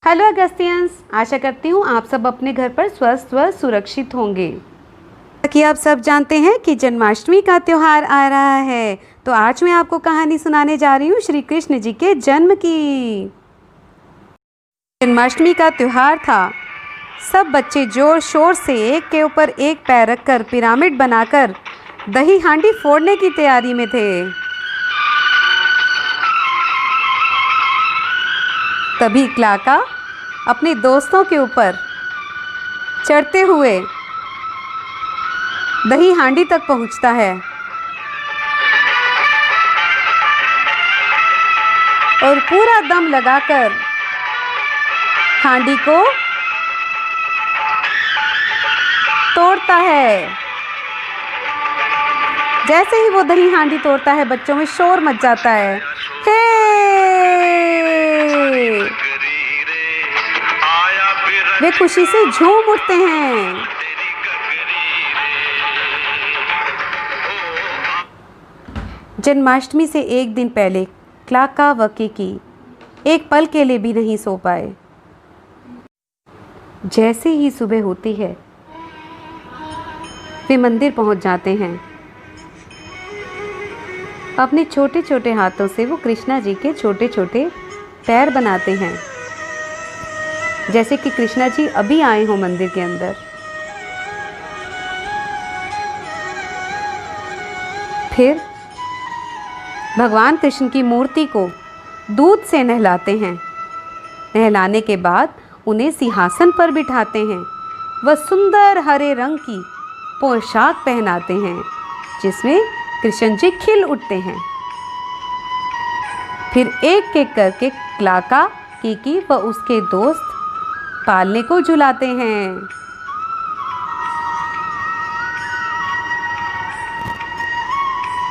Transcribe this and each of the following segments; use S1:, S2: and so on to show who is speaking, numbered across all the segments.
S1: Hello अगस्तियंस, आशा करती हूँ आप सब अपने घर पर स्वस्थ व सुरक्षित होंगे। कि आप सब जानते हैं कि जन्माष्टमी का त्यौहार आ रहा है, तो आज मैं आपको कहानी सुनाने जा रही हूँ श्री कृष्ण जी के जन्म की। जन्माष्टमी का त्यौहार था। सब बच्चे जोर शोर से एक के ऊपर एक पैर रखकर पिरामिड बनाकर दही हांडी फोड़ने की तैयारी में थे। तभी क्लाका अपने दोस्तों के ऊपर चढ़ते हुए दही हांडी तक पहुंचता है और पूरा दम लगाकर हांडी को तोड़ता है। जैसे ही वो दही हांडी तोड़ता है, बच्चों में शोर मच जाता है। हे! वे खुशी से झूम उठते हैं। जन्माष्टमी से एक दिन पहले क्लाका व कीकी एक पल के लिए भी नहीं सो पाए। जैसे ही सुबह होती है, वे मंदिर पहुंच जाते हैं। अपने छोटे छोटे हाथों से वो कृष्णा जी के छोटे छोटे पैर बनाते हैं, जैसे कि कृष्णा जी अभी आए हों मंदिर के अंदर। फिर भगवान कृष्ण की मूर्ति को दूध से नहलाते हैं। नहलाने के बाद उन्हें सिंहासन पर बिठाते हैं। वह सुंदर हरे रंग की पोशाक पहनाते हैं, जिसमें कृष्ण जी खिल उठते हैं। फिर एक एक करके क्लाका, कीकी व उसके दोस्त पालने को झुलाते हैं।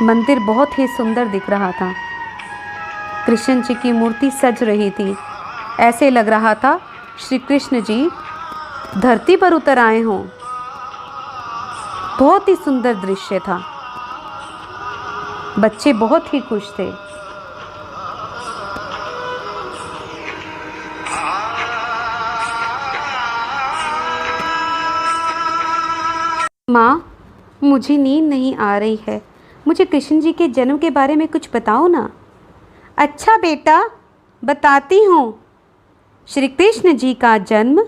S1: मंदिर बहुत ही सुंदर दिख रहा था। कृष्ण जी की मूर्ति सज रही थी। ऐसे लग रहा था श्री कृष्ण जी धरती पर उतर आए हों। बहुत ही सुंदर दृश्य था। बच्चे बहुत ही खुश थे। माँ, मुझे नींद नहीं आ रही है। मुझे कृष्ण जी के जन्म के बारे में कुछ बताओ ना। अच्छा बेटा, बताती हूँ। श्री कृष्ण जी का जन्म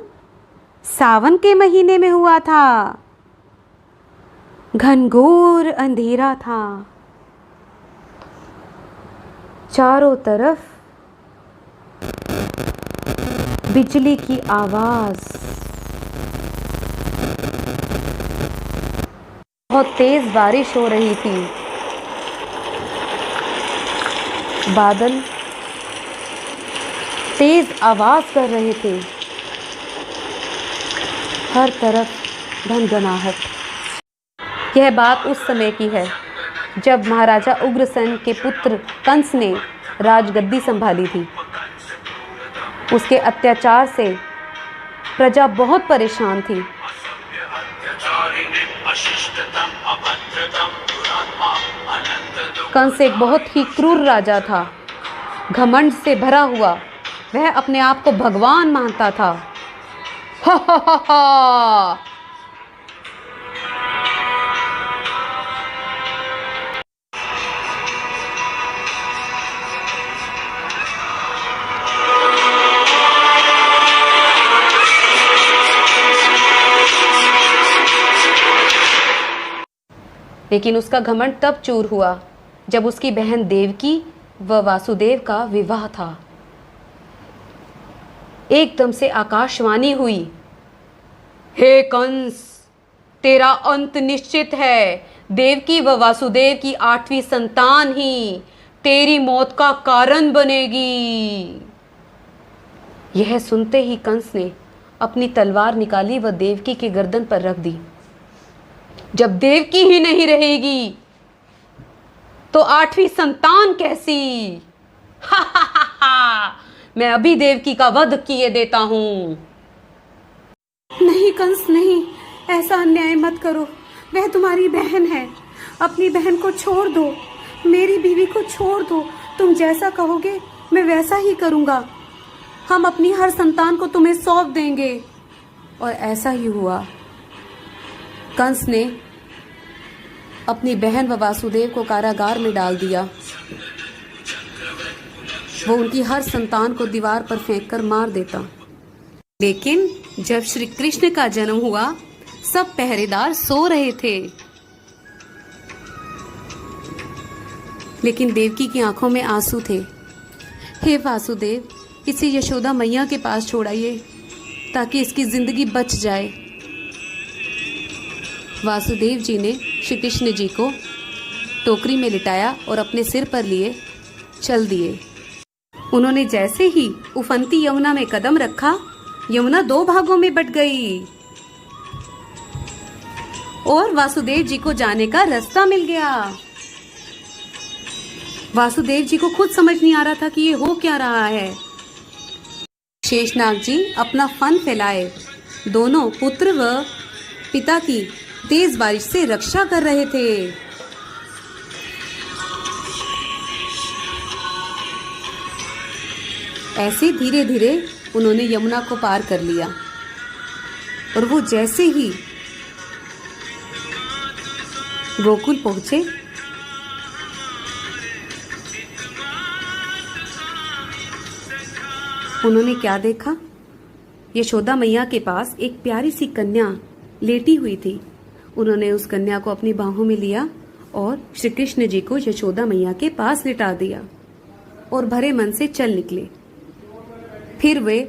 S1: सावन के महीने में हुआ था। घनघोर अंधेरा था। चारों तरफ बिजली की आवाज़, बहुत तेज बारिश हो रही थी। बादल तेज आवाज कर रहे थे। हर तरफ घनघनाहट। यह बात उस समय की है जब महाराजा उग्रसेन के पुत्र कंस ने राजगद्दी संभाली थी। उसके अत्याचार से प्रजा बहुत परेशान थी। कंस एक बहुत ही क्रूर राजा था। घमंड से भरा हुआ, वह अपने आप को भगवान मानता था। हा हा हा हा। लेकिन उसका घमंड तब चूर हुआ जब उसकी बहन देवकी व वासुदेव का विवाह था। एकदम से आकाशवाणी हुई, हे कंस, तेरा अंत निश्चित है। देवकी व वासुदेव की 8वीं संतान ही तेरी मौत का कारण बनेगी। यह सुनते ही कंस ने अपनी तलवार निकाली व देवकी के गर्दन पर रख दी। जब देवकी ही नहीं रहेगी तो 8वीं संतान कैसी? हा हा हा हा। मैं अभी देवकी का वध किए देता हूं। नहीं कंस, नहीं, ऐसा अन्याय मत करो। वह तुम्हारी बहन है। अपनी बहन को छोड़ दो। मेरी बीवी को छोड़ दो। तुम जैसा कहोगे मैं वैसा ही करूंगा। हम अपनी हर संतान को तुम्हें सौंप देंगे। और ऐसा ही हुआ। कंस ने अपनी बहन व वासुदेव को कारागार में डाल दिया। वो उनकी हर संतान को दीवार पर फेंककर मार देता। लेकिन जब श्री कृष्ण का जन्म हुआ, सब पहरेदार सो रहे थे। लेकिन देवकी की आंखों में आंसू थे। हे वासुदेव, इसे यशोदा मैया के पास छोड़ाइए ताकि इसकी जिंदगी बच जाए। वासुदेव जी ने श्री कृष्ण जी को टोकरी में लिटाया और अपने सिर पर लिए चल दिए। उन्होंने जैसे ही उफनती यमुना में कदम रखा, यमुना 2 भागों में बट गई और वासुदेव जी को जाने का रास्ता मिल गया। वासुदेव जी को खुद समझ नहीं आ रहा था कि ये हो क्या रहा है। शेषनाग जी अपना फन फैलाए दोनों पुत्र व पिता की तेज बारिश से रक्षा कर रहे थे। ऐसे धीरे धीरे उन्होंने यमुना को पार कर लिया और वो जैसे ही गोकुल पहुंचे, उन्होंने क्या देखा? यशोदा मैया के पास एक प्यारी सी कन्या लेटी हुई थी। उन्होंने उस कन्या को अपनी बाहों में लिया और श्री कृष्ण जी को यशोदा मैया के पास लिटा दिया और भरे मन से चल निकले। फिर वे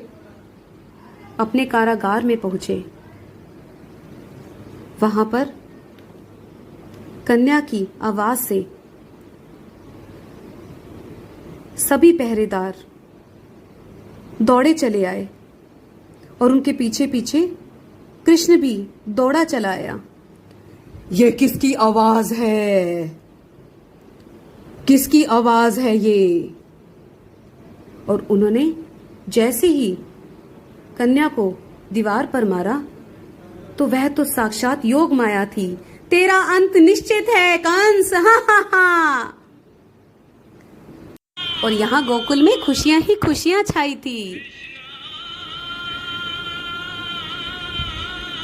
S1: अपने कारागार में पहुंचे। वहां पर कन्या की आवाज से सभी पहरेदार दौड़े चले आए और उनके पीछे पीछे कृष्ण भी दौड़ा चला आया। ये किसकी आवाज है? किसकी आवाज है ये? और उन्होंने जैसे ही कन्या को दीवार पर मारा तो वह तो साक्षात योग माया थी। तेरा अंत निश्चित है कंस, हा हा हा। और यहाँ गोकुल में खुशियां ही खुशियां छाई थी।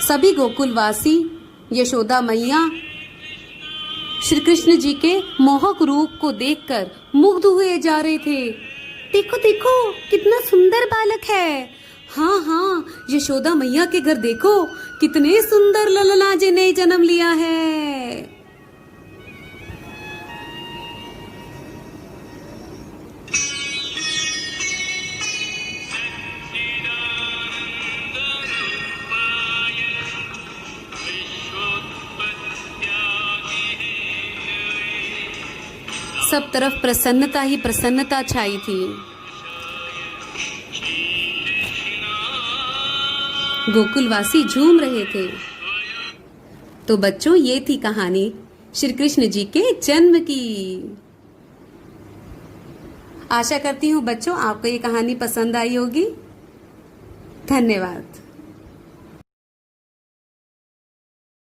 S1: सभी गोकुलवासी यशोदा मैया श्री कृष्ण जी के मोहक रूप को देखकर मुग्ध हुए जा रहे थे। देखो देखो कितना सुंदर बालक है। हाँ हाँ, यशोदा मैया के घर देखो कितने सुंदर ललना जी ने जन्म लिया है। सब तरफ प्रसन्नता ही प्रसन्नता छाई थी। गोकुलवासी झूम रहे थे। तो बच्चों, ये थी कहानी श्री कृष्ण जी के जन्म की। आशा करती हूँ बच्चों आपको ये कहानी पसंद आई होगी। धन्यवाद।